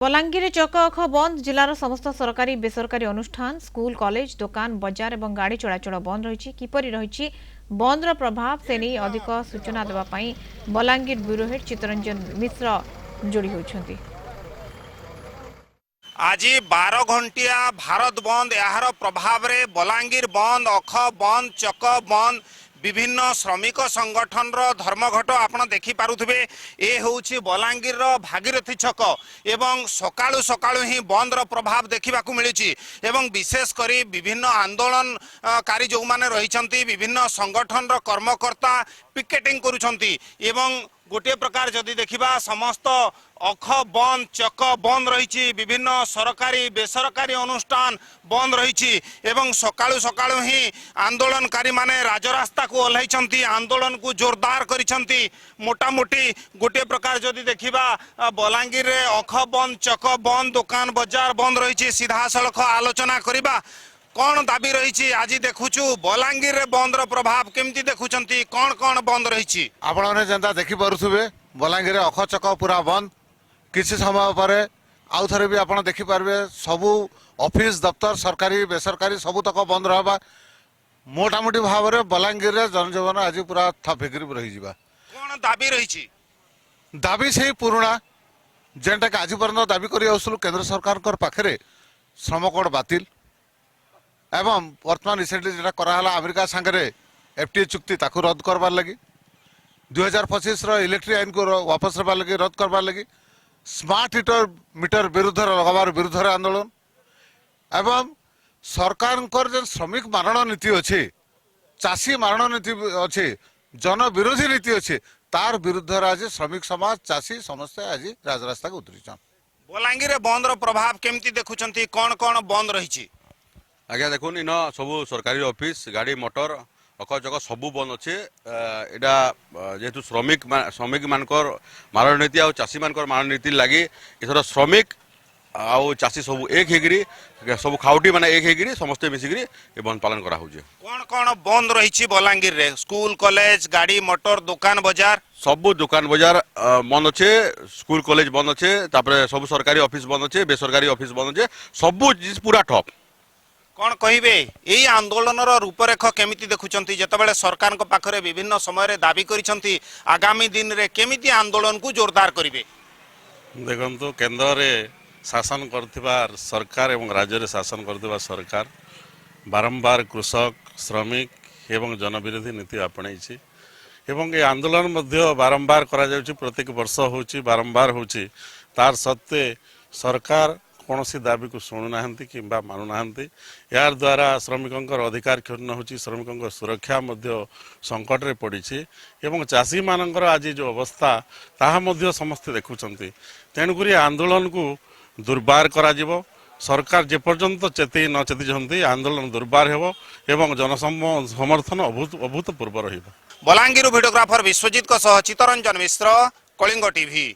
बलांगीर चक अख बंद जिलार समस्त सरकारी बेसरकारी अनुष्ठान स्कूल कॉलेज दुकान बजार और गाड़ी चलाचल बंद रही किपरि रही बंदर प्रभाव से नहीं अधिक सूचना देवाई बलांगीर ब्यूरो हेड चित्तरंजन मिश्र जोड़ी होती। आज 12 घंटिया भारत बंद यार प्रभाव रे बलांगीर बंद अख बंद चक बंद विभिन्न श्रमिक संगठन धर्मघट आपड़ देखिपे ये हूँ बलांगीर भागीरथी छक एवं सकाळु सकाळु ही बंदर प्रभाव देखा मिली एवं विशेषकर विभिन्न आंदोलनकारी जो मैंने रही विभिन्न संगठन कर्मकर्ता पिकेटिंग करुछंती एवं गोटे प्रकार जदि देखा समस्त अख बंद चक बंद रही विभिन्न सरकारी बेसरकारी अनुष्ठान बंद रही एवं सकाळु सकाळु ही आंदोलनकारी माने राजरास्ता को ओह्लैछंती आंदोलन को जोरदार करिछंती मोटामोटी गोटे प्रकार जदि देखा बलांगीर रे अख बंद चक बंद दुकान बजार बंद रही सीधा सड़क आलोचना करिबा कौन दाबी रही आज देखुचु बलांगीर रे बंदर प्रभाव केमती देखुचंती कौन बंद रही आपने जनता देखी पारे बलांगीर अख चक पूरा बंद किसी समय पर आउ थे भी आप देखिपारे सबू ऑफिस दफ्तर सरकारी बेसरकारी सबू तक बंद रहा मोटामोटी भाव में बलांगीर रे जनजीवन आज पूरा थपेक रही कौन दाबी रही दाबी से पुराणा जेनटा कि आज पर्यटन दाबी कर केंद्र सरकार पाखे श्रम कोड बातिल एवं वर्तमान रिसेंटली जो कराला अमेरिका सांगे एफटीए चुक्ति ताकू रद्द करवार लगी 2025 इलेक्ट्रिक आईन को वापस रखा लगी रद्द करवार लगी स्मार्ट मीटर विरुद्ध लगार विरुद्ध आंदोलन एवं सरकार जो श्रमिक मारण नीति अच्छे चाषी मारण नीति अच्छे जन विरोधी नीति अच्छे तार विरुद्ध आज श्रमिक समाज चाषी समस्या आज राजरास्ता को उतरी बलांगीर बंदर प्रभाव केमती देखुंती कौन बंद रही आज्ञा देखुन इन सब सरकारी ऑफिस गाड़ी मोटर अकचक सबू बंद अच्छे यहाँ जेहेतु श्रमिक मानकर मारण नीति आ चाषी मानकर मारण नीति लगी एथर श्रमिक आउ चाषी सब एक होगी सब खाउटी माने एक होगी समस्ते मिसिकी बंद पालन करा कौन बंद रही बलांगीर रे स्कूल कॉलेज गाड़ी मोटर दुकान बजार सबू दुकान बजार बंद अच्छे स्कूल कॉलेज बंद अच्छे तापर सब सरकारी ऑफिस बंद अच्छे बेसरकारी ऑफिस बंद अच्छे सबू पूरा ठप कौन कहे यही आंदोलन रूपरेख केमिति देखुंती जितेबाला सरकार पाखरे विभिन्न समय दाबी करिसेंती आगामी दिन रे केमिति आंदोलन को जोरदार करिवे देखंतु केंद्र रे शासन करथिबा सरकार एवं राज्य रे शासन करथिबा सरकार बारंबार कृषक श्रमिक एवं जनविरोधी नीति आपणाई एवं ये आंदोलन मध्य बारंबार करा जाउची प्रत्येक वर्ष होची बारंबार होची तार सत्वे सरकार कौन दाबी को शुणुना कि मानुना यार द्वारा श्रमिकों अधिकार क्षुण्ण हो श्रमिकों सुरक्षा संकट रे पड़ी एवं चाषी मानकर आज जो अवस्था ताहा समस्ते देखुंत तेणुक आंदोलन को दुर्बार करा जिवो सरकार जेपर्यंत चेती न चेती आंदोलन दुर्बार हेबो एवं जनसमर्थन अभूतपूर्व रहिबो। बलांगीर भिडियोग्राफर विश्वजित चित्तरंजन मिश्र कलिंग टीवी।